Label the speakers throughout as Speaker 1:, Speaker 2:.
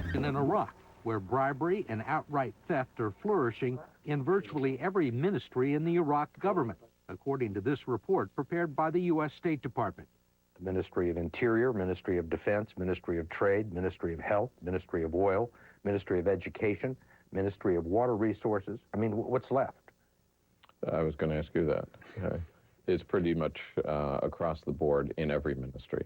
Speaker 1: corruption in Iraq, where bribery and outright theft are flourishing in virtually every ministry in the Iraq government, according to this report prepared by the U.S. State Department.
Speaker 2: The Ministry of Interior, Ministry of Defense, Ministry of Trade, Ministry of Health, Ministry of Oil, Ministry of Education, Ministry of Water Resources. I mean, what's left?
Speaker 3: I was going to ask you that. It's pretty much across the board in every ministry.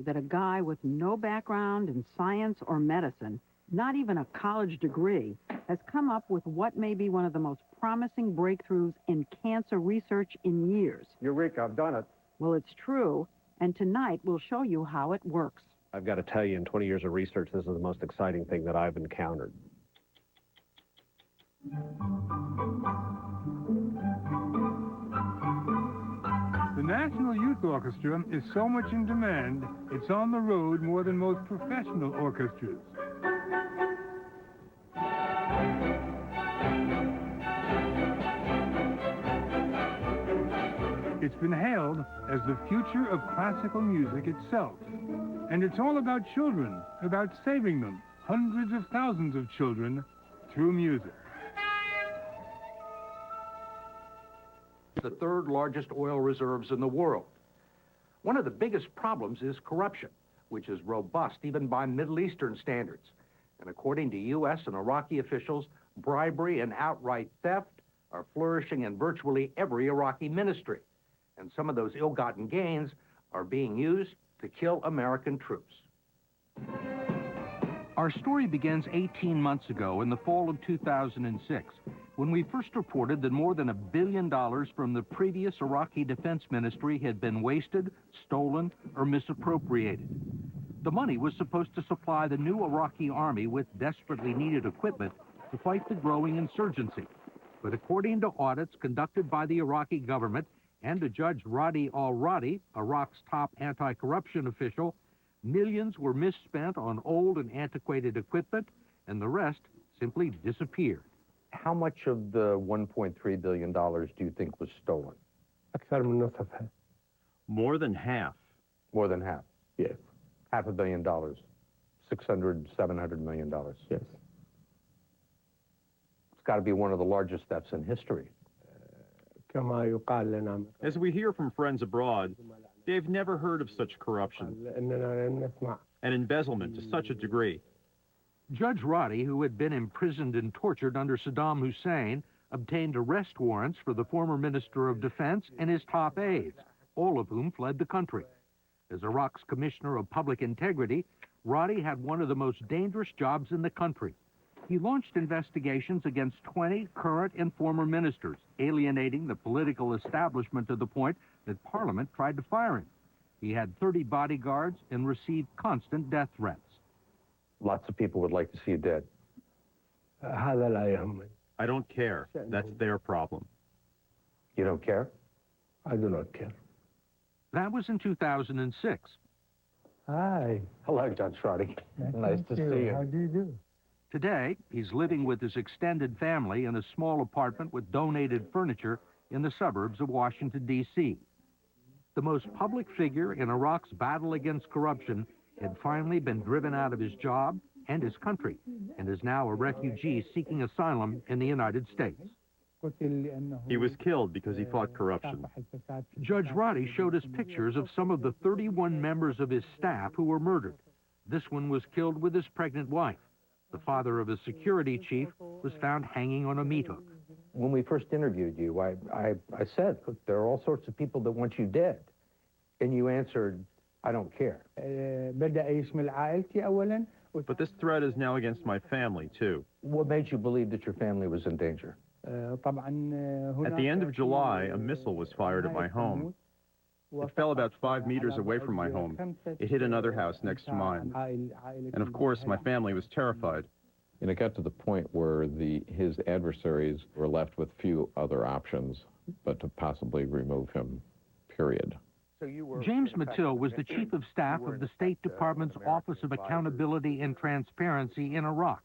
Speaker 4: That a guy with no background in science or medicine, not even a college degree, has come up with what may be one of the most promising breakthroughs in cancer research in years.
Speaker 5: Eureka, I've done it.
Speaker 4: Well, it's true, and tonight we'll show you how it works.
Speaker 5: I've got to tell you, in 20 years of research, this is the most exciting thing that I've encountered.
Speaker 6: The National Youth Orchestra is so much in demand, it's on the road more than most professional orchestras. It's been hailed as the future of classical music itself. And it's all about children, about saving them, hundreds of thousands of children, through music.
Speaker 1: The third largest oil reserves in the world. One of the biggest problems is corruption, which is robust even by Middle Eastern standards. And according to U.S. and Iraqi officials, bribery and outright theft are flourishing in virtually every Iraqi ministry. And some of those ill-gotten gains are being used to kill American troops. Our story begins 18 months ago in the fall of 2006, when we first reported that more than $1 billion from the previous Iraqi Defense Ministry had been wasted, stolen, or misappropriated. The money was supposed to supply the new Iraqi army with desperately needed equipment to fight the growing insurgency. But according to audits conducted by the Iraqi government and to Judge Rody al-Rody, Iraq's top anti-corruption official, millions were misspent on old and antiquated equipment, and the rest simply disappeared.
Speaker 2: How much of the $1.3 billion do you think was stolen?
Speaker 7: More than half.
Speaker 2: More than half?
Speaker 3: Yes.
Speaker 2: $500 million. $600, $700 million.
Speaker 3: Yes.
Speaker 2: It's got to be one of the largest thefts in history.
Speaker 7: As we hear from friends abroad, they've never heard of such corruption and embezzlement to such a degree.
Speaker 1: Judge Rody, who had been imprisoned and tortured under Saddam Hussein, obtained arrest warrants for the former Minister of Defense and his top aides, all of whom fled the country. As Iraq's Commissioner of Public Integrity, Rody had one of the most dangerous jobs in the country. He launched investigations against 20 current and former ministers, alienating the political establishment to the point that Parliament tried to fire him. He had 30 bodyguards and received constant death threats.
Speaker 2: Lots of people would like to see you dead.
Speaker 7: I don't care. That's their problem.
Speaker 2: You don't care?
Speaker 3: I do not care.
Speaker 1: That was in 2006.
Speaker 3: Hi.
Speaker 2: Hello, Judge Rody. Nice to see you.
Speaker 3: How do you do?
Speaker 1: Today, he's living with his extended family in a small apartment with donated furniture in the suburbs of Washington, D.C. The most public figure in Iraq's battle against corruption had finally been driven out of his job and his country, and is now a refugee seeking asylum in the United States.
Speaker 7: He was killed because he fought corruption.
Speaker 1: Judge Rody showed us pictures of some of the 31 members of his staff who were murdered. This one was killed with his pregnant wife. The father of a security chief was found hanging on a meat hook.
Speaker 2: When we first interviewed you, I said, look, there are all sorts of people that want you dead. And you answered, I don't care.
Speaker 7: But this threat is now against my family, too.
Speaker 2: What made you believe that your family was in danger?
Speaker 7: At the end of July, a missile was fired at my home. It fell about 5 meters away from my home. It hit another house next to mine. And of course, my family was terrified.
Speaker 3: And it got to the point where his adversaries were left with few other options but to possibly remove him, period.
Speaker 1: James Mattil was the chief of staff of the State Department's Office of Accountability and Transparency in Iraq,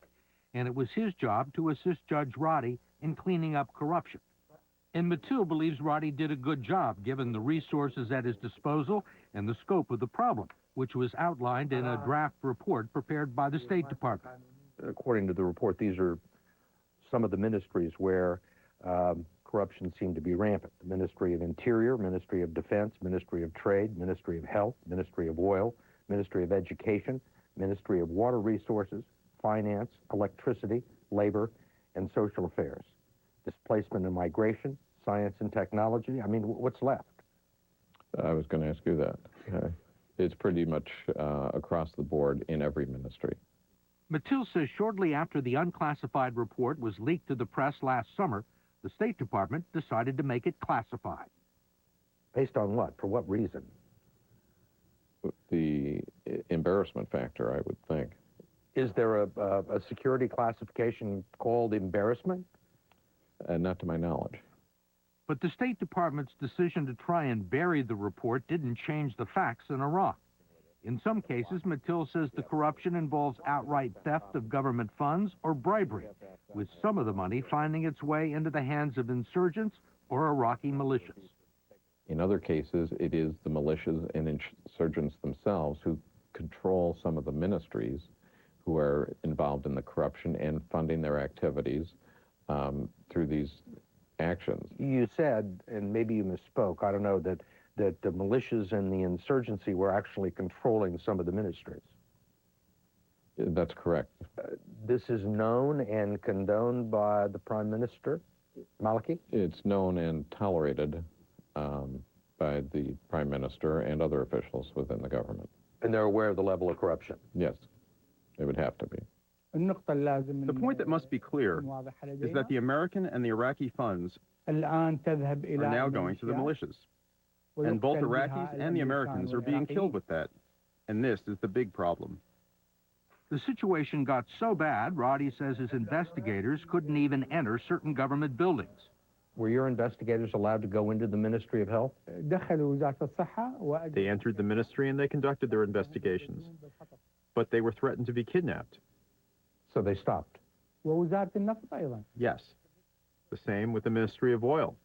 Speaker 1: and it was his job to assist Judge Rody in cleaning up corruption. And Mattil believes Rody did a good job given the resources at his disposal and the scope of the problem, which was outlined in a draft report prepared by the State Department.
Speaker 2: According to the report, these are some of the ministries where corruption seemed to be rampant. The Ministry of Interior, Ministry of Defense, Ministry of Trade, Ministry of Health, Ministry of Oil, Ministry of Education, Ministry of Water Resources, Finance, Electricity, Labor, and Social Affairs. Displacement and Migration, Science and Technology. I mean, what's left?
Speaker 3: I was going to ask you that. It's pretty much across the board in every ministry.
Speaker 1: Mattil says shortly after the unclassified report was leaked to the press last summer, the State Department decided to make it classified.
Speaker 2: Based on what? For what reason?
Speaker 3: The embarrassment factor, I would think.
Speaker 2: Is there a security classification called embarrassment?
Speaker 3: Not to my knowledge.
Speaker 1: But the State Department's decision to try and bury the report didn't change the facts in Iraq. In some cases, Mattil says the corruption involves outright theft of government funds or bribery, with some of the money finding its way into the hands of insurgents or Iraqi militias.
Speaker 3: In other cases, it is the militias and insurgents themselves who control some of the ministries who are involved in the corruption and funding their activities through these actions.
Speaker 2: You said, and maybe you misspoke, I don't know, that the militias and the insurgency were actually controlling some of the ministries.
Speaker 3: That's correct.
Speaker 2: This is known and condoned by the Prime Minister, Maliki?
Speaker 3: It's known and tolerated by the Prime Minister and other officials within the government.
Speaker 2: And they're aware of the level of corruption?
Speaker 3: Yes, they would have to be.
Speaker 7: The point that must be clear is that the American and the Iraqi funds are now going to the militias. And both Iraqis and the Americans are being killed with that. And this is the big problem.
Speaker 1: The situation got so bad, Rody says his investigators couldn't even enter certain government buildings.
Speaker 2: Were your investigators allowed to go into the Ministry of Health?
Speaker 7: They entered the ministry and they conducted their investigations. But they were threatened to be kidnapped.
Speaker 2: So they stopped?
Speaker 7: Yes. The same with the Ministry of Oil.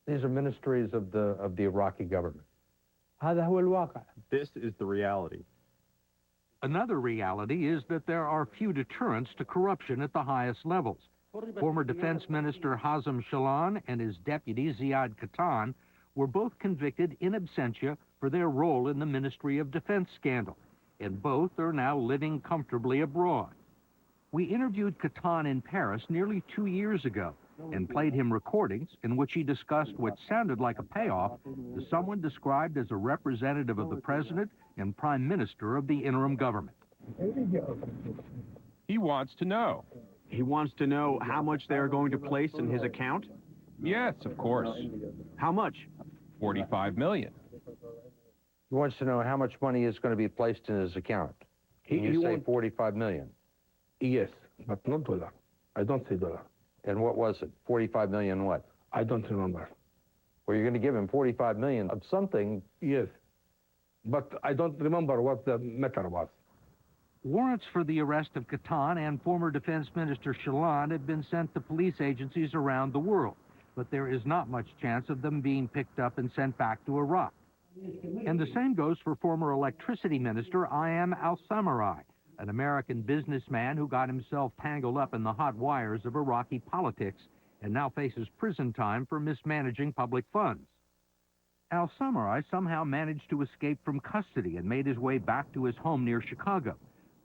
Speaker 2: These are ministries of the Iraqi government.
Speaker 7: This is the reality.
Speaker 1: Another reality is that there are few deterrents to corruption at the highest levels. Former Defense Minister Hazem Shalan and his deputy Ziad Katan were both convicted in absentia for their role in the Ministry of Defense scandal, and both are now living comfortably abroad. We interviewed Katan in Paris nearly 2 years ago and played him recordings in which he discussed what sounded like a payoff to someone described as a representative of the president and prime minister of the interim government.
Speaker 8: He wants to know.
Speaker 5: He wants to know how much they are going to place in his account?
Speaker 8: Yes, of course.
Speaker 5: How much?
Speaker 8: 45 million.
Speaker 2: He wants to know how much money is going to be placed in his account. You say 45 million?
Speaker 9: Yes, but not dollar. I don't say dollar.
Speaker 2: And what was it? 45 million what?
Speaker 9: I don't remember.
Speaker 2: Well, you're going to give him 45 million of something.
Speaker 9: Yes, but I don't remember what the matter was.
Speaker 1: Warrants for the arrest of Katan and former Defense Minister Shalan have been sent to police agencies around the world, but there is not much chance of them being picked up and sent back to Iraq. And the same goes for former Electricity Minister Ayam al-Samarrai, an American businessman who got himself tangled up in the hot wires of Iraqi politics and now faces prison time for mismanaging public funds. Al-Samarrai somehow managed to escape from custody and made his way back to his home near Chicago.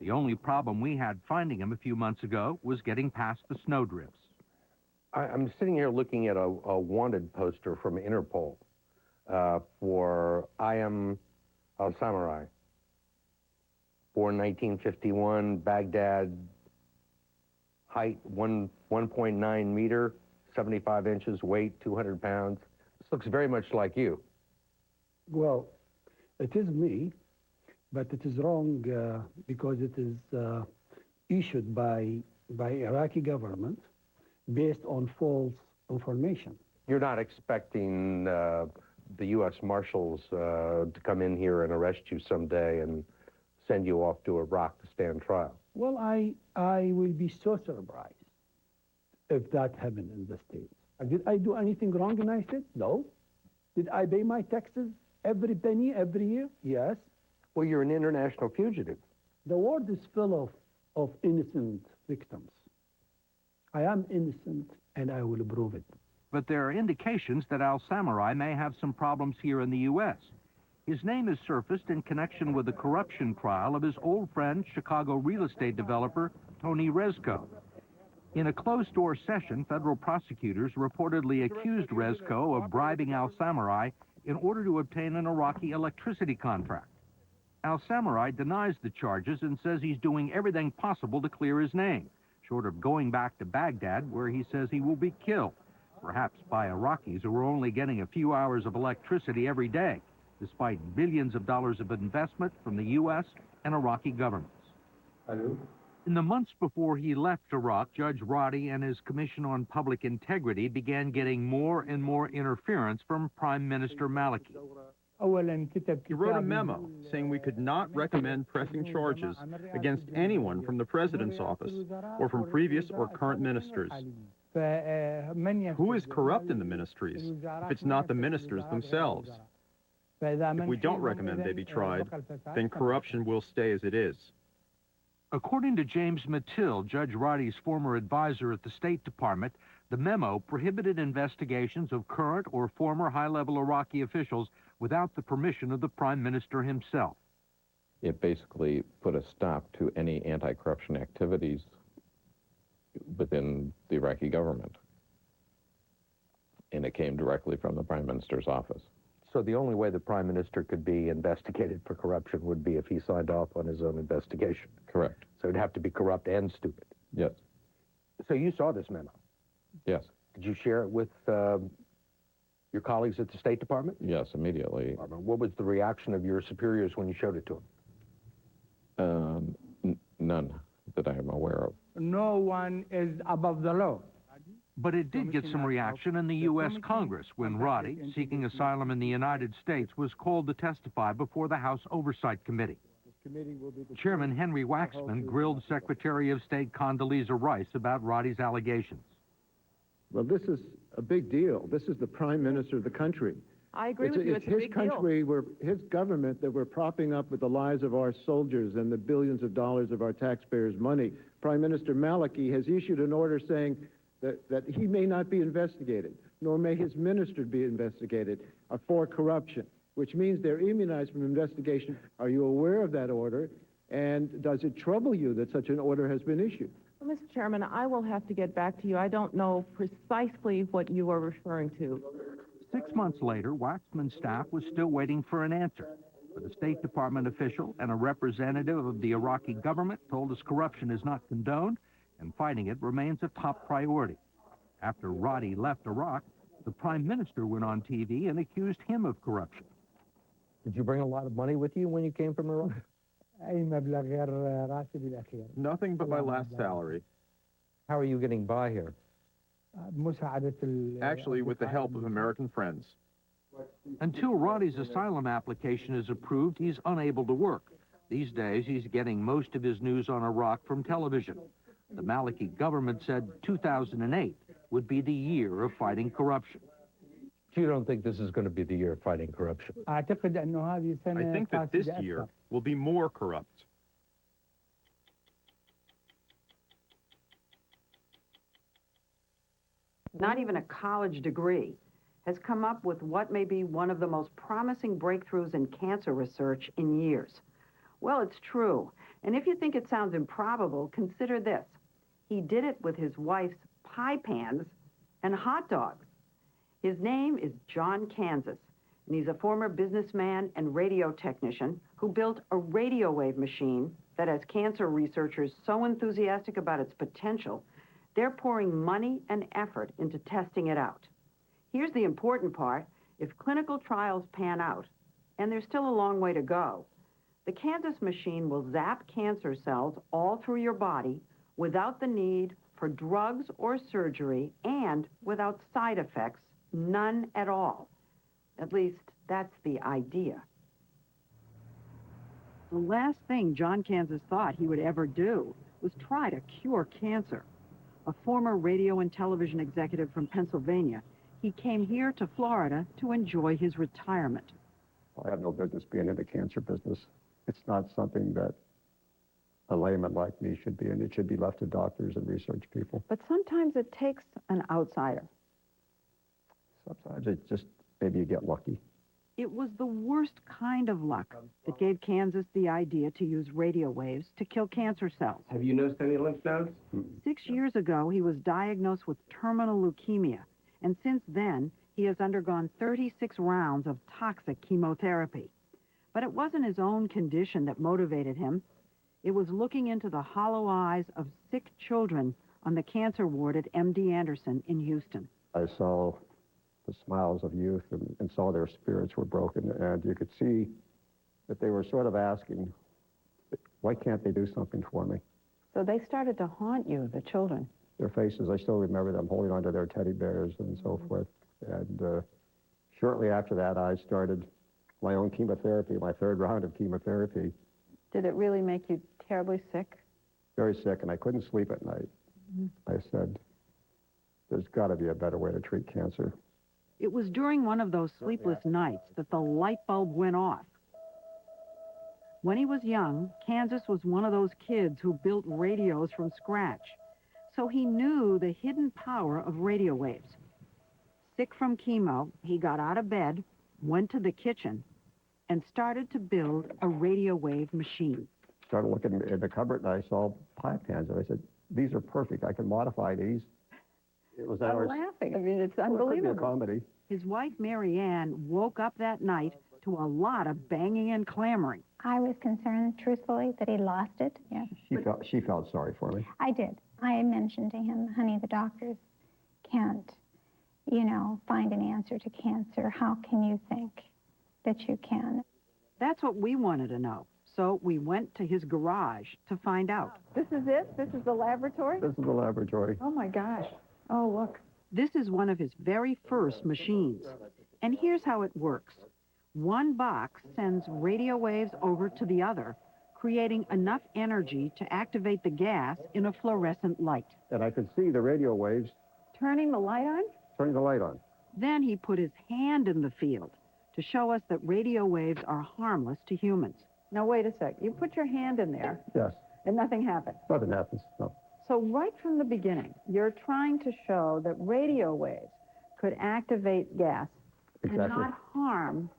Speaker 1: The only problem we had finding him a few months ago was getting past the snowdrifts.
Speaker 2: I'm sitting here looking at a wanted poster from Interpol for Ayam al-Samarrai. Born 1951, Baghdad, height 1.9 meter, 75 inches, weight 200 pounds. This looks very much like you.
Speaker 9: Well, it is me, but it is wrong because it is issued by Iraqi government based on false information.
Speaker 2: You're not expecting the U.S. Marshals to come in here and arrest you someday and send you off to Iraq to stand trial?
Speaker 9: Well, I will be so surprised if that happened in the States. Did I do anything wrong in I said? No. Did I pay my taxes every penny, every year? Yes.
Speaker 2: Well, you're an international fugitive.
Speaker 9: The world is full of innocent victims. I am innocent, and I will prove it.
Speaker 1: But there are indications that al-Samurai may have some problems here in the U.S. His name has surfaced in connection with the corruption trial of his old friend, Chicago real estate developer Tony Rezko. In a closed-door session, federal prosecutors reportedly accused Rezko of bribing al-Samurai in order to obtain an Iraqi electricity contract. Al-Samurai denies the charges and says he's doing everything possible to clear his name, short of going back to Baghdad, where he says he will be killed, perhaps by Iraqis who are only getting a few hours of electricity every day, despite billions of dollars of investment from the U.S. and Iraqi governments.
Speaker 9: Hello?
Speaker 1: In the months before he left Iraq, Judge Rody and his Commission on Public Integrity began getting more and more interference from Prime Minister Maliki.
Speaker 7: He wrote a memo saying we could not recommend pressing charges against anyone from the president's office or from previous or current ministers. Who is corrupt in the ministries if it's not the ministers themselves? If we don't recommend they be tried, then corruption will stay as it is.
Speaker 1: According to James Mattil, Judge Rody's former advisor at the State Department, the memo prohibited investigations of current or former high-level Iraqi officials without the permission of the Prime Minister himself.
Speaker 3: It basically put a stop to any anti-corruption activities within the Iraqi government. And it came directly from the Prime Minister's office.
Speaker 2: So the only way the Prime Minister could be investigated for corruption would be if he signed off on his own investigation.
Speaker 3: Correct.
Speaker 2: So it'd have to be corrupt and stupid.
Speaker 3: Yes.
Speaker 2: So you saw this memo.
Speaker 3: Yes.
Speaker 2: Did you share it with your colleagues at the State Department?
Speaker 3: Yes, immediately.
Speaker 2: What was the reaction of your superiors when you showed it to them?
Speaker 3: None that I am aware of.
Speaker 10: No one is above the law.
Speaker 1: But it did get some reaction in the U.S. Congress when Rody, seeking asylum in the United States, was called to testify before the House Oversight Committee. Chairman Henry Waxman grilled Secretary of State Condoleezza Rice about Rody's allegations.
Speaker 11: Well, this is a big deal. This is the Prime Minister of the country.
Speaker 12: I agree with you. It's a big
Speaker 11: his country, his government that we're propping up with the lives of our soldiers and the billions of dollars of our taxpayers' money. Prime Minister Maliki has issued an order saying that he may not be investigated, nor may his minister be investigated for corruption, which means they're immunized from investigation. Are you aware of that order? And does it trouble you that such an order has been issued?
Speaker 12: Well, Mr. Chairman, I will have to get back to you. I don't know precisely what you are referring to.
Speaker 1: 6 months later, Waxman's staff was still waiting for an answer. But a State Department official and a representative of the Iraqi government told us corruption is not condoned and fighting it remains a top priority. After Rody left Iraq, the Prime Minister went on TV and accused him of corruption.
Speaker 2: Did you bring a lot of money with you when you came from Iraq?
Speaker 7: Nothing but my last salary.
Speaker 2: How are you getting by here?
Speaker 7: Actually, with the help of American friends.
Speaker 1: Until Rody's asylum application is approved, he's unable to work. These days, he's getting most of his news on Iraq from television. The Maliki government said 2008 would be the year of fighting corruption.
Speaker 2: You don't think this is going to be the year of fighting corruption?
Speaker 7: I think that this year will be more corrupt.
Speaker 4: Not even a college degree has come up with what may be one of the most promising breakthroughs in cancer research in years. Well, it's true. And if you think it sounds improbable, consider this. He did it with his wife's pie pans and hot dogs. His name is John Kansas, and he's a former businessman and radio technician who built a radio wave machine that has cancer researchers so enthusiastic about its potential, they're pouring money and effort into testing it out. Here's the important part. If clinical trials pan out, and there's still a long way to go, the Kansas machine will zap cancer cells all through your body without the need for drugs or surgery and without side effects, none at all. At least, that's the idea. The last thing John Kansas thought he would ever do was try to cure cancer. A former radio and television executive from Pennsylvania, he came here to Florida to enjoy his retirement.
Speaker 5: I have no business being in the cancer business.
Speaker 13: it's not something that a layman like me should be, and it should be left to doctors and research people.
Speaker 4: But sometimes it takes an outsider.
Speaker 13: Sometimes it's just, maybe you get lucky.
Speaker 4: It was the worst kind of luck that gave Kansas the idea to use radio waves to kill cancer cells.
Speaker 5: Have you noticed any lymph nodes?
Speaker 4: 6 years ago, he was diagnosed with terminal leukemia, and since then, he has undergone 36 rounds of toxic chemotherapy. But it wasn't his own condition that motivated him. It was looking into the hollow eyes of sick children on the cancer ward at MD Anderson in Houston.
Speaker 13: I saw the smiles of youth and saw their spirits were broken, and you could see that they were sort of asking, why can't they do something for me?
Speaker 4: So they started to haunt you, the children.
Speaker 13: Their faces, I still remember them holding onto their teddy bears and so forth. And shortly after that, I started my own chemotherapy, my third round of chemotherapy.
Speaker 4: Did it really make you terribly sick?
Speaker 13: Very sick, and I couldn't sleep at night. I said, there's got to be a better way to treat cancer.
Speaker 4: It was during one of those sleepless nights that the light bulb went off. When he was young, Kansas was one of those kids who built radios from scratch. So he knew the hidden power of radio waves. Sick from chemo, he got out of bed, went to the kitchen, and started to build a radio wave machine.
Speaker 13: Started looking in the cupboard, and I saw pipe pans, and I said, these are perfect. I can modify these. It was
Speaker 4: I'm laughing. I mean, it's unbelievable.
Speaker 13: It could be a comedy.
Speaker 4: His wife, Mary Ann, woke up that night to a lot of banging and clamoring.
Speaker 14: I was concerned, truthfully, that he lost it. Yes.
Speaker 13: She felt sorry for me.
Speaker 14: I did. I mentioned to him, honey, the doctors can't, find an answer to cancer. How can you think that you can?
Speaker 4: That's what we wanted to know. So we went to his garage to find out. This is it? This is the laboratory?
Speaker 13: This is the laboratory.
Speaker 4: Oh, my gosh. Oh, look. This is one of his very first machines. And here's how it works. One box sends radio waves over to the other, creating enough energy to activate the gas in a fluorescent light.
Speaker 13: And I could see the radio waves.
Speaker 4: Turning the light on?
Speaker 13: Turning the light on.
Speaker 4: Then he put his hand in the field to show us that radio waves are harmless to humans. Now, wait a sec. You put your hand in there.
Speaker 13: Yes.
Speaker 4: And nothing happened.
Speaker 13: Nothing happens, no.
Speaker 4: So right from the beginning, you're trying to show that radio waves could activate gas and not harm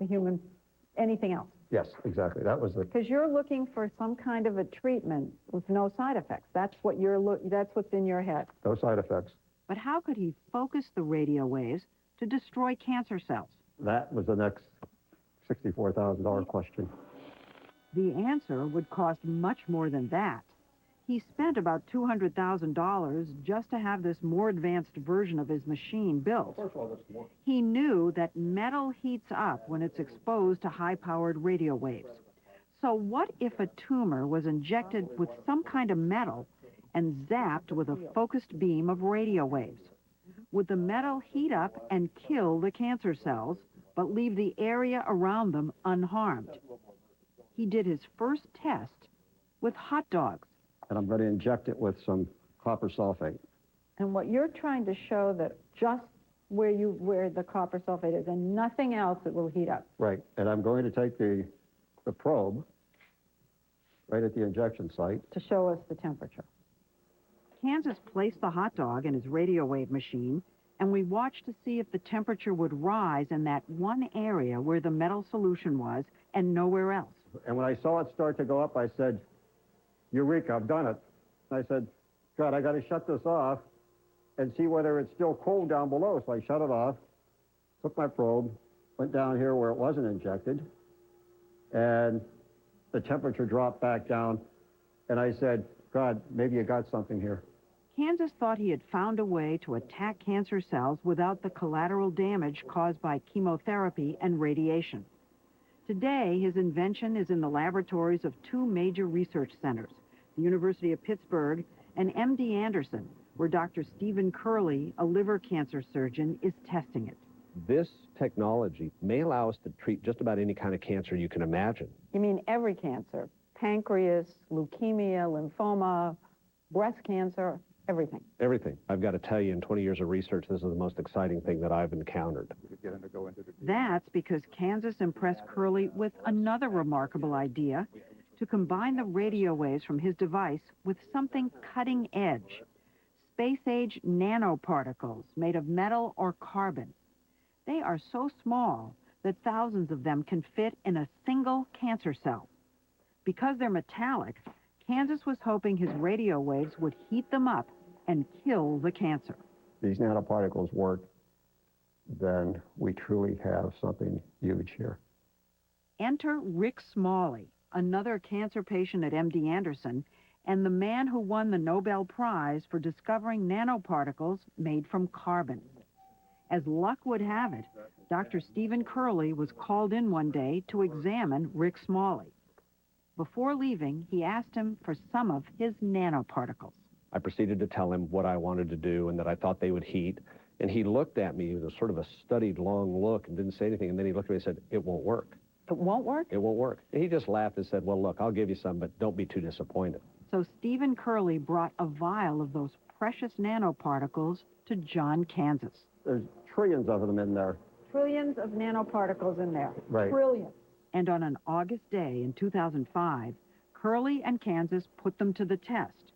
Speaker 4: the human, anything else.
Speaker 13: Yes, exactly. That was the...
Speaker 4: Because you're looking for some kind of a treatment with no side effects. That's what that's what's in your head.
Speaker 13: No side effects.
Speaker 4: But how could he focus the radio waves to destroy cancer cells?
Speaker 13: That was the next $64,000 question.
Speaker 4: The answer would cost much more than that. He spent about $200,000 just to have this more advanced version of his machine built. He knew that metal heats up when it's exposed to high-powered radio waves. So what if a tumor was injected with some kind of metal and zapped with a focused beam of radio waves? Would the metal heat up and kill the cancer cells, but leave the area around them unharmed? He did his first test with hot dogs.
Speaker 13: And I'm going to inject it with some copper sulfate.
Speaker 4: And what you're trying to show that just where the copper sulfate is and nothing else that will heat up.
Speaker 13: Right. And I'm going to take the probe right at the injection site
Speaker 4: to show us the temperature. Kansas placed the hot dog in his radio wave machine, and we watched to see if the temperature would rise in that one area where the metal solution was and nowhere else.
Speaker 13: And when I saw it start to go up, I said, Eureka, I've done it. And I said, God, I got to shut this off and see whether it's still cold down below. So I shut it off, took my probe, went down here where it wasn't injected, and the temperature dropped back down. And I said, God, maybe you got something here.
Speaker 4: Kansas thought he had found a way to attack cancer cells without the collateral damage caused by chemotherapy and radiation. Today, his invention is in the laboratories of two major research centers, the University of Pittsburgh and MD Anderson, where Dr. Stephen Curley, a liver cancer surgeon, is testing it.
Speaker 5: This technology may allow us to treat just about any kind of cancer you can imagine.
Speaker 4: You mean every cancer? Pancreas, leukemia, lymphoma, breast cancer? Everything.
Speaker 5: Everything. I've got to tell you, in 20 years of research, this is the most exciting thing that I've encountered.
Speaker 4: That's because Kansas impressed Curley with another remarkable idea, to combine the radio waves from his device with something cutting edge. Space-age nanoparticles made of metal or carbon. They are so small that thousands of them can fit in a single cancer cell. Because they're metallic, Kansas was hoping his radio waves would heat them up and kill the cancer.
Speaker 13: These nanoparticles work, then we truly have something huge here.
Speaker 4: Enter Rick Smalley, another cancer patient at MD Anderson, and the man who won the Nobel Prize for discovering nanoparticles made from carbon. As luck would have it, Dr. Stephen Curley was called in one day to examine Rick Smalley. Before leaving, he asked him for some of his nanoparticles.
Speaker 5: I proceeded to tell him what I wanted to do and that I thought they would heat. And he looked at me with a sort of a studied, long look and didn't say anything. And then he looked at me and said, "It won't work."
Speaker 4: It won't work?
Speaker 5: It won't work. And he just laughed and said, "Well, look, I'll give you some, but don't be too disappointed."
Speaker 4: So Stephen Curley brought a vial of those precious nanoparticles to John, Kansas.
Speaker 13: There's trillions of them in there.
Speaker 4: Trillions of nanoparticles in there.
Speaker 13: Right.
Speaker 4: Trillions. And on an August day in 2005, Curley and Kansas put them to the test.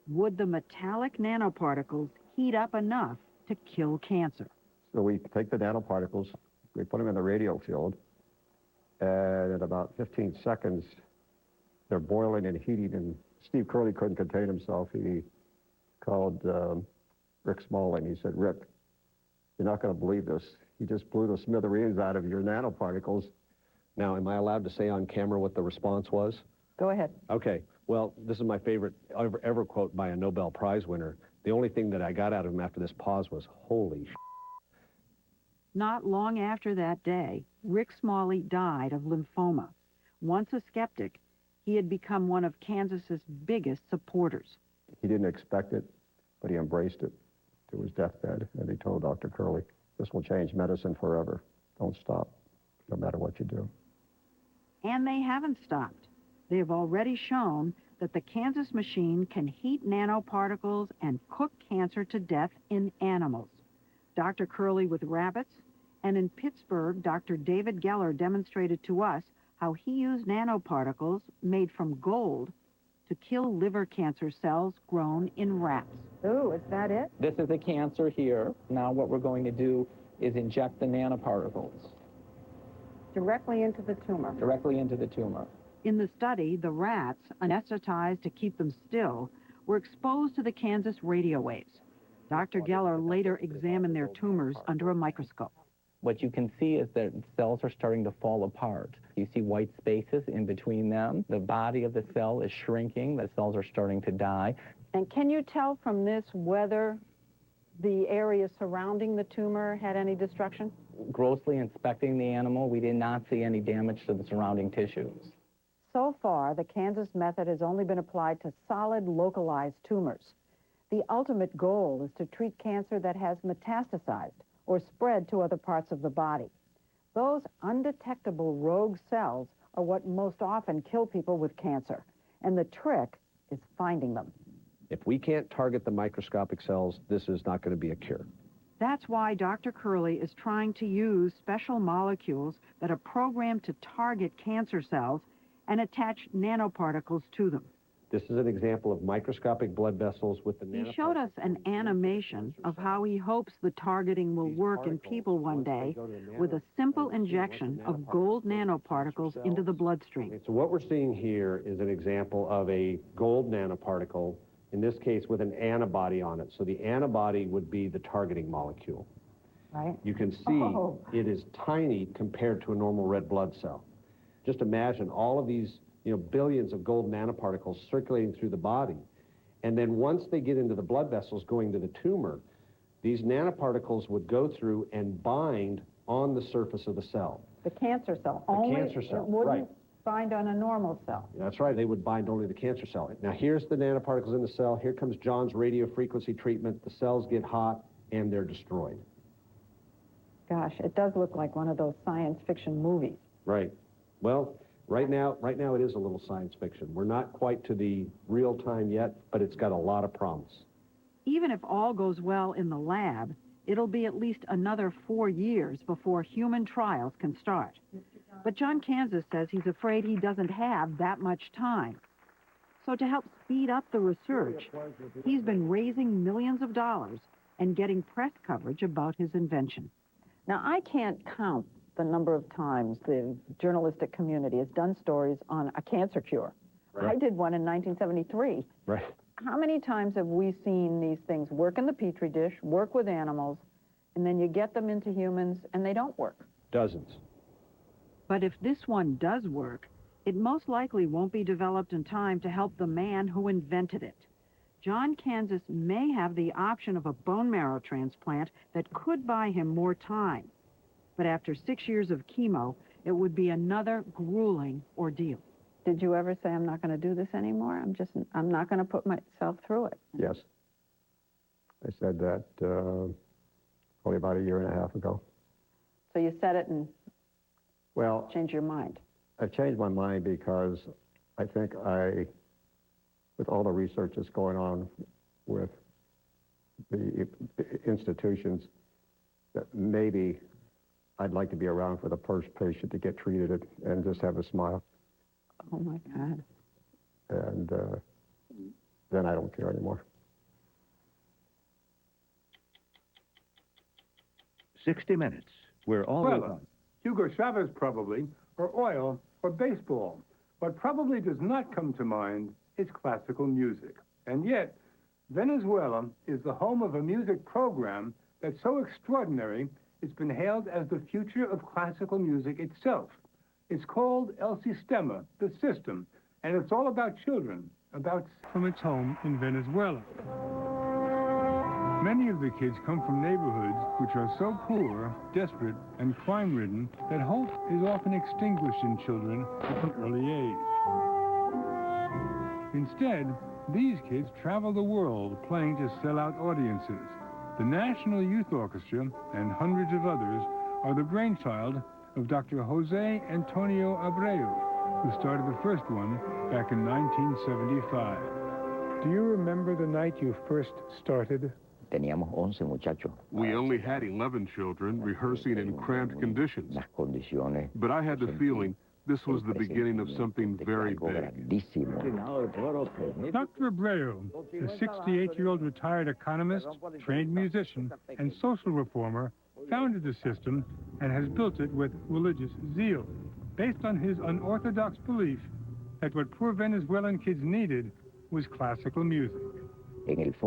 Speaker 4: Would the metallic nanoparticles heat up enough to kill cancer?
Speaker 13: So we take the nanoparticles, we put them in the radio field, and in about 15 seconds, they're boiling and heating, and Steve Curley couldn't contain himself. He called Rick Smalley, and he said, "Rick, you're not going to believe this. He just blew the smithereens out of your nanoparticles."
Speaker 5: Now, am I allowed to say on camera what the response was?
Speaker 4: Go ahead.
Speaker 5: Okay. Well, this is my favorite ever quote by a Nobel Prize winner. The only thing that I got out of him after this pause was, "Holy sh*."
Speaker 4: Not long after that day, Rick Smalley died of lymphoma. Once a skeptic, he had become one of Kansas's biggest supporters.
Speaker 13: He didn't expect it, but he embraced it to his deathbed, and he told Dr. Curley, "This will change medicine forever. Don't stop, no matter what you do."
Speaker 4: And they haven't stopped. They have already shown that the Kansas machine can heat nanoparticles and cook cancer to death in animals. Dr. Curley with rabbits, and in Pittsburgh, Dr. David Geller demonstrated to us how he used nanoparticles made from gold to kill liver cancer cells grown in rats. Oh, is that it?
Speaker 15: This is a cancer here. Now what we're going to do is inject the nanoparticles
Speaker 4: Directly into the tumor.
Speaker 15: directly into the tumor.
Speaker 4: In the study, the rats, anesthetized to keep them still, were exposed to the Kansas radio waves. Dr. Geller later examined their tumors under a microscope.
Speaker 15: What you can see is that cells are starting to fall apart. You see white spaces in between them. The body of the cell is shrinking. The cells are starting to die.
Speaker 4: And can you tell from this whether the area surrounding the tumor had any destruction?
Speaker 15: Grossly inspecting the animal, we did not see any damage to the surrounding tissues.
Speaker 4: So far, the Kansas method has only been applied to solid, localized tumors. The ultimate goal is to treat cancer that has metastasized or spread to other parts of the body. Those undetectable rogue cells are what most often kill people with cancer, and the trick is finding them.
Speaker 5: If we can't target the microscopic cells, this is not going to be a cure.
Speaker 4: That's why Dr. Curley is trying to use special molecules that are programmed to target cancer cells and attach nanoparticles to them.
Speaker 5: This is an example of microscopic blood vessels with the
Speaker 4: He showed us an animation of how he hopes the targeting will work in people one day with a simple injection of gold nanoparticles into the bloodstream.
Speaker 2: So what we're seeing here is an example of a gold nanoparticle, in this case with an antibody on it. So the antibody would be the targeting molecule.
Speaker 4: Right.
Speaker 2: You can see it is tiny compared to a normal red blood cell. Just imagine all of these billions of gold nanoparticles circulating through the body. And then once they get into the blood vessels going to the tumor, these nanoparticles would go through and bind on the surface of the cell.
Speaker 4: The cancer cell.
Speaker 2: The cancer cell,
Speaker 4: it wouldn't
Speaker 2: right.
Speaker 4: bind on a normal cell.
Speaker 2: That's right, they would bind only the cancer cell. Now here's the nanoparticles in the cell. Here comes John's radio frequency treatment. The cells get hot and they're destroyed.
Speaker 4: Gosh, it does look like one of those science fiction movies.
Speaker 2: Right. Well, right now it is a little science fiction. We're not quite to the real time yet, but it's got a lot of promise.
Speaker 4: Even if all goes well in the lab, it'll be at least another 4 years before human trials can start. But John Kansas says he's afraid he doesn't have that much time. So to help speed up the research, he's been raising millions of dollars and getting press coverage about his invention. Now, I can't count the number of times the journalistic community has done stories on a cancer cure. Right. I did one in 1973.
Speaker 5: Right.
Speaker 4: How many times have we seen these things work in the Petri dish, work with animals, and then you get them into humans and they don't work?
Speaker 5: Dozens.
Speaker 4: But if this one does work, it most likely won't be developed in time to help the man who invented it. John Kansas may have the option of a bone marrow transplant that could buy him more time. But after 6 years of chemo, it would be another grueling ordeal. Did you ever say, I'm not going to do this anymore? I'm not going to put myself through it?
Speaker 13: Yes. I said that probably about a year and a half ago.
Speaker 4: So you said it and
Speaker 13: well,
Speaker 4: changed your mind?
Speaker 13: I changed my mind because I think with all the research that's going on with the institutions, that maybe I'd like to be around for the first patient to get treated and just have a smile.
Speaker 4: Oh, my God.
Speaker 13: And then I don't care anymore.
Speaker 1: 60 Minutes. We're always on.
Speaker 6: Hugo Chavez probably, or oil, or baseball. What probably does not come to mind is classical music. And yet, Venezuela is the home of a music program that's so extraordinary, it's been hailed as the future of classical music itself. It's called El Sistema, the system, and it's all about children, from its home in Venezuela. Many of the kids come from neighborhoods which are so poor, desperate, and crime-ridden that hope is often extinguished in children at an early age. Instead, these kids travel the world playing to sell-out audiences. The National Youth Orchestra and hundreds of others are the brainchild of Dr. Jose Antonio Abreu, who started the first one back in 1975. Do you remember the night you first started?
Speaker 16: We only had 11 children rehearsing in cramped conditions, but I had the feeling this was the beginning of something very big.
Speaker 6: Dr. Abreu, a 68-year-old retired economist, trained musician, and social reformer, founded the system and has built it with religious zeal, based on his unorthodox belief that what poor Venezuelan kids needed was classical music.
Speaker 16: At its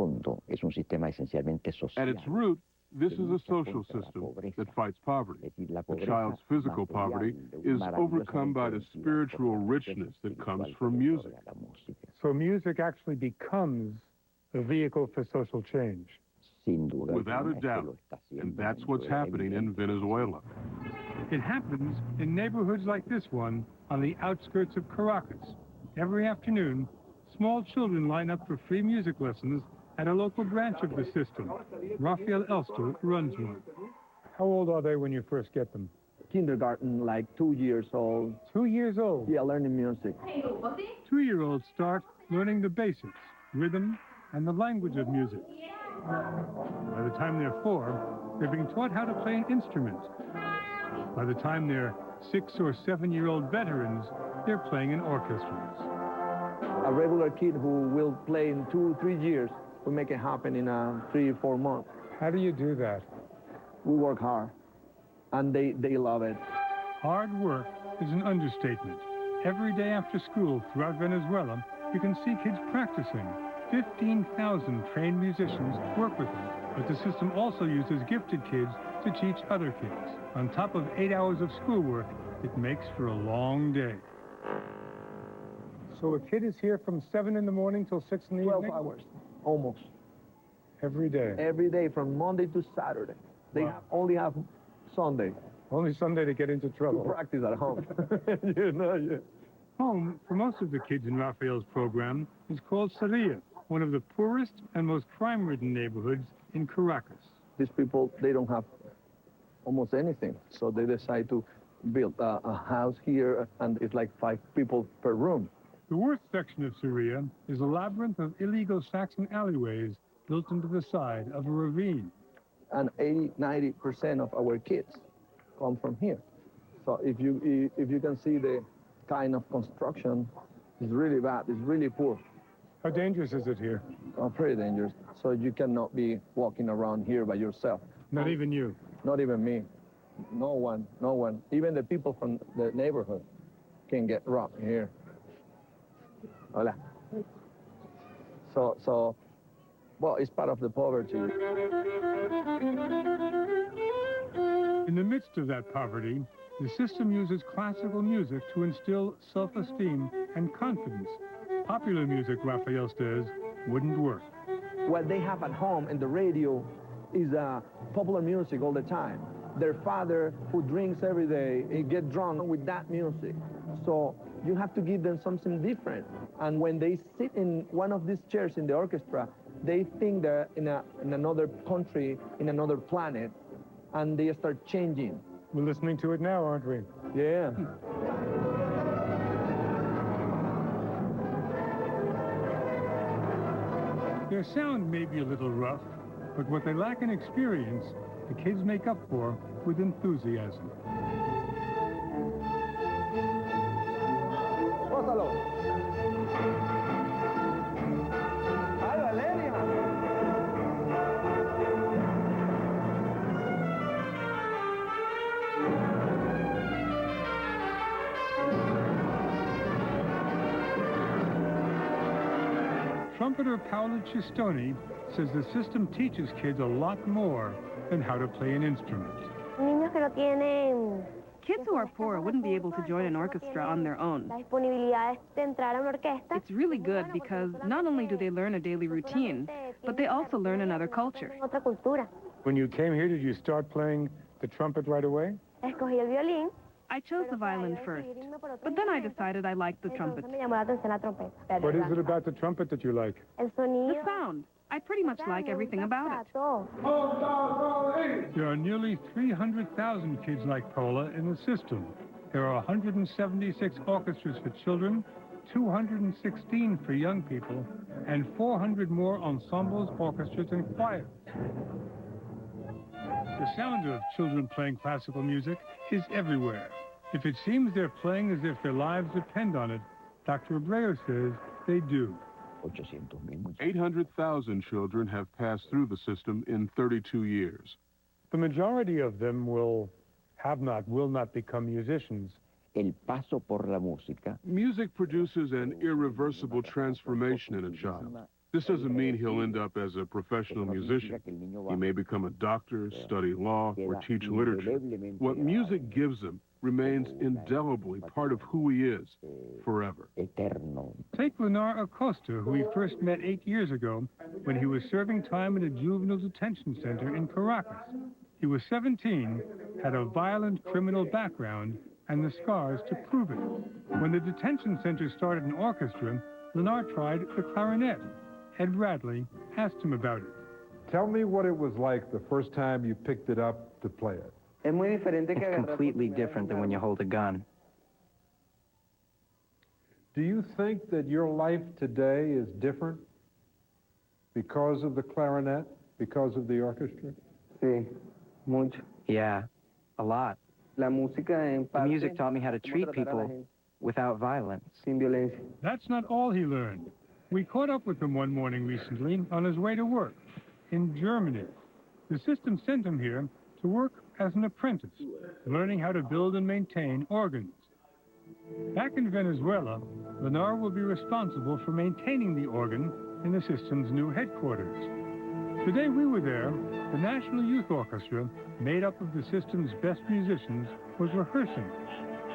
Speaker 16: root, this is a social system that fights poverty. The child's physical poverty is overcome by the spiritual richness that comes from music.
Speaker 6: So music actually becomes a vehicle for social change.
Speaker 16: Without a doubt, and that's what's happening in Venezuela.
Speaker 6: It happens in neighborhoods like this one on the outskirts of Caracas. Every afternoon, small children line up for free music lessons at a local branch of the system. Rafael Elster runs one. How old are they when you first get them?
Speaker 17: Kindergarten, like 2 years old.
Speaker 6: 2 years old?
Speaker 17: Yeah, learning music.
Speaker 6: 2-year-olds start learning the basics, rhythm, and the language of music. By the time they're 4, they're being taught how to play an instrument. By the time they're 6 or 7-year-old veterans, they're playing in orchestras.
Speaker 17: A regular kid who will play in 2-3 years will make it happen in 3-4 months.
Speaker 6: How do you do that?
Speaker 17: We work hard, and they love it.
Speaker 6: Hard work is an understatement. Every day after school throughout Venezuela, you can see kids practicing. 15,000 trained musicians work with them, but the system also uses gifted kids to teach other kids. On top of 8 hours of schoolwork, it makes for a long day. So a kid is here from 7 in the morning till 6 in the evening?
Speaker 17: 12 hours, almost.
Speaker 6: Every day?
Speaker 17: Every day, from Monday to Saturday. They only have Sunday.
Speaker 6: Only Sunday to get into trouble.
Speaker 17: To practice at home.
Speaker 6: Home, for most of the kids in Rafael's program, is called Sarria, one of the poorest and most crime-ridden neighborhoods in Caracas.
Speaker 17: These people, they don't have almost anything, so they decide to build a house here, and it's like 5 people per room.
Speaker 6: The worst section of Sarria is a labyrinth of illegal Saxon alleyways built into the side of a ravine.
Speaker 17: And 80–90% of our kids come from here. So if you can see the kind of construction, it's really bad, it's really poor.
Speaker 6: How dangerous is it here?
Speaker 17: Pretty dangerous. So you cannot be walking around here by yourself.
Speaker 6: Not even you?
Speaker 17: Not even me. No one, no one. Even the people from the neighborhood can get robbed here. Hola. So, well, it's part of the poverty.
Speaker 6: In the midst of that poverty, the system uses classical music to instill self-esteem and confidence. Popular music, Raphael says, wouldn't work.
Speaker 17: What they have at home in the radio is popular music all the time. Their father, who drinks every day, he gets drunk with that music. So you have to give them something different. And when they sit in one of these chairs in the orchestra, they think they're in another country, in another planet, and they start changing.
Speaker 6: We're listening to it now, aren't we?
Speaker 17: Yeah.
Speaker 6: Their sound may be a little rough, but what they lack in experience, the kids make up for with enthusiasm. Trumpeter Paolo Cistoni says the system teaches kids a lot more than how to play an instrument.
Speaker 18: Kids who are poor wouldn't be able to join an orchestra on their own. It's really good because not only do they learn a daily routine, but they also learn another culture.
Speaker 6: When you came here, did you start playing the trumpet right away?
Speaker 18: I chose the violin first, but then I decided I liked the trumpet.
Speaker 6: What is it about the trumpet that you like?
Speaker 18: The sound. I pretty much like everything about it.
Speaker 6: There are nearly 300,000 kids like Paula in the system. There are 176 orchestras for children, 216 for young people, and 400 more ensembles, orchestras, and choirs. The sound of children playing classical music is everywhere. If it seems they're playing as if their lives depend on it, Dr. Abreu says they do.
Speaker 16: 800,000 children have passed through the system in 32 years.
Speaker 6: The majority of them will not become musicians.
Speaker 16: Music produces an irreversible transformation in a child. This doesn't mean he'll end up as a professional musician. He may become a doctor, study law, or teach literature. What music gives him remains indelibly part of who he is forever.
Speaker 6: Take Lenar Acosta, who we first met 8 years ago when he was serving time in a juvenile detention center in Caracas. He was 17, had a violent criminal background, and the scars to prove it. When the detention center started an orchestra, Lenar tried the clarinet. Ed Bradley asked him about it.
Speaker 19: Tell me what it was like the first time you picked it up to play it.
Speaker 15: It's completely different than when you hold a gun.
Speaker 19: Do you think that your life today is different because of the clarinet, because of the orchestra?
Speaker 15: Yeah, a lot. The music taught me how to treat people without violence.
Speaker 6: That's not all he learned. We caught up with him one morning recently on his way to work in Germany. The system sent him here to work as an apprentice, learning how to build and maintain organs. Back in Venezuela, Lenar will be responsible for maintaining the organ in the system's new headquarters. Today we were there, the National Youth Orchestra, made up of the system's best musicians, was rehearsing.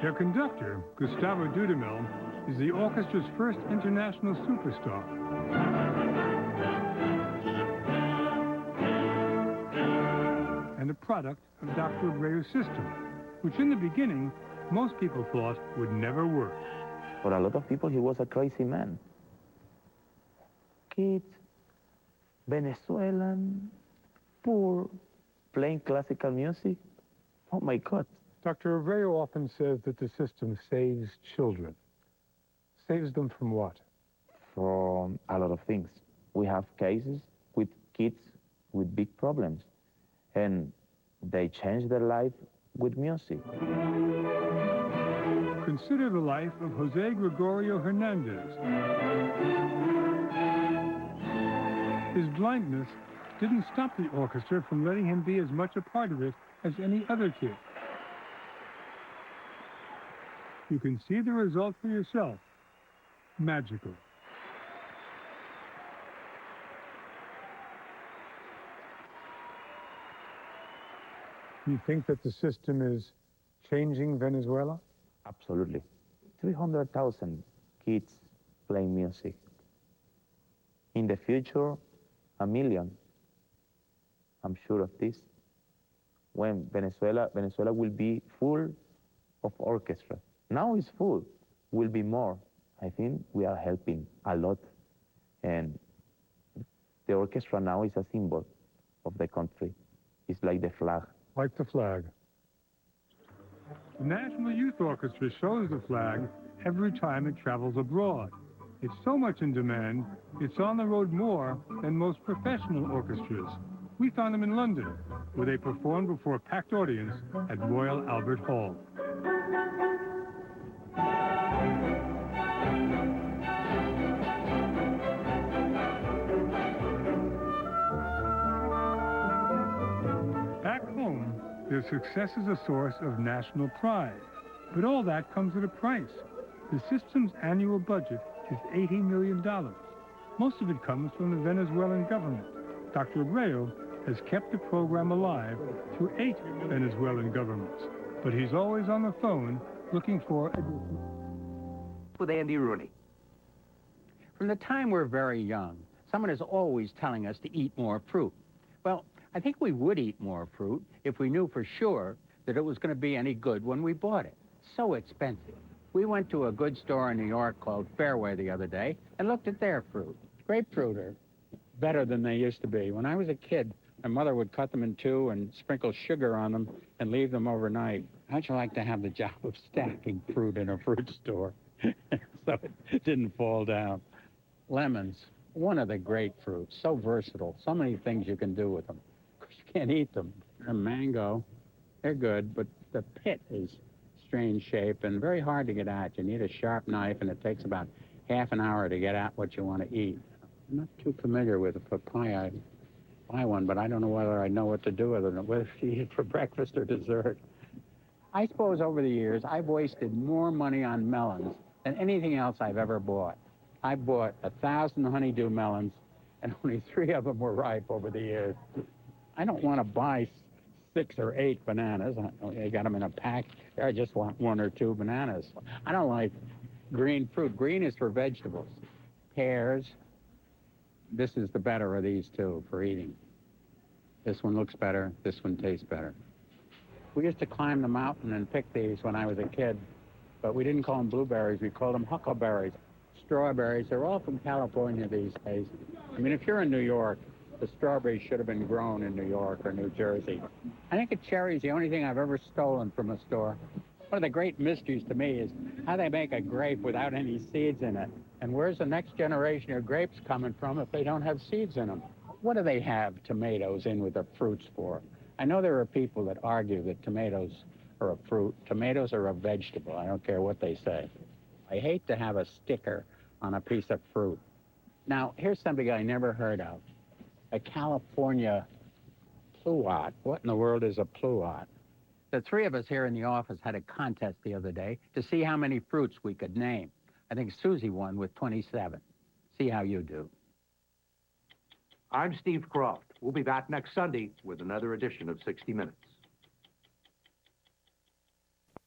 Speaker 6: Their conductor, Gustavo Dudamel, is the orchestra's first international superstar. And a product of Dr. Abreu's system, which in the beginning, most people thought would never work.
Speaker 20: For a lot of people, he was a crazy man. Kids, Venezuelan, poor, playing classical music. Oh my God.
Speaker 6: Dr. Abreu often says that the system saves children. Saves them from what?
Speaker 20: From a lot of things. We have cases with kids with big problems, and they change their life with music.
Speaker 6: Consider the life of Jose Gregorio Hernandez. His blindness didn't stop the orchestra from letting him be as much a part of it as any other kid. You can see the result for yourself. Magical. You think that the system is changing Venezuela?
Speaker 20: Absolutely. 300,000 kids playing music. In the future, 1 million. I'm sure of this. When Venezuela will be full of orchestra. Now it's full, will be more. I think we are helping a lot. And the orchestra now is a symbol of the country. It's like the flag.
Speaker 6: Like the flag. The National Youth Orchestra shows the flag every time it travels abroad. It's so much in demand, it's on the road more than most professional orchestras. We found them in London, where they performed before a packed audience at Royal Albert Hall. Back home, their success is a source of national pride. But all that comes at a price. The system's annual budget is $80 million. Most of it comes from the Venezuelan government. Dr. Abreu has kept the program alive through 8 Venezuelan governments. But he's always on the phone looking for additional.
Speaker 21: With Andy Rooney. From the time we're very young, someone is always telling us to eat more fruit. Well, I think we would eat more fruit if we knew for sure that it was going to be any good when we bought it. So expensive. We went to a good store in New York called Fairway the other day and looked at their fruit. Grapefruit are better than they used to be. When I was a kid, my mother would cut them in two and sprinkle sugar on them and leave them overnight. How'd you like to have the job of stacking fruit in a fruit store so it didn't fall down? Lemons, one of the great fruits, so versatile, so many things you can do with them. Of course, you can't eat them. A mango, they're good, but the pit is strange shape and very hard to get at. You need a sharp knife, and it takes about half an hour to get at what you want to eat. I'm not too familiar with a papaya. I buy one, but I don't know whether I know what to do with it, whether to eat it for breakfast or dessert. I suppose over the years, I've wasted more money on melons than anything else I've ever bought. I bought 1,000 honeydew melons, and only 3 of them were ripe over the years. I don't want to buy 6 or 8 bananas. I got them in a pack. I just want 1 or 2 bananas. I don't like green fruit. Green is for vegetables. Pears. This is the better of these two for eating. This one looks better. This one tastes better. We used to climb the mountain and pick these when I was a kid, but we didn't call them blueberries. We called them huckleberries. Strawberries. They're all from California these days. I mean, if you're in New York, the strawberries should have been grown in New York or New Jersey. I think a cherry is the only thing I've ever stolen from a store. One of the great mysteries to me is how they make a grape without any seeds in it. And where's the next generation of grapes coming from if they don't have seeds in them? What do they have tomatoes in with the fruits for? I know there are people that argue that tomatoes are a fruit. Tomatoes are a vegetable. I don't care what they say. I hate to have a sticker on a piece of fruit. Now, here's something I never heard of. A California pluot. What in the world is a pluot? The 3 of us here in the office had a contest the other day to see how many fruits we could name. I think Susie won with 27. See how you do.
Speaker 1: I'm Steve Croft. We'll be back next Sunday with another edition of 60 Minutes.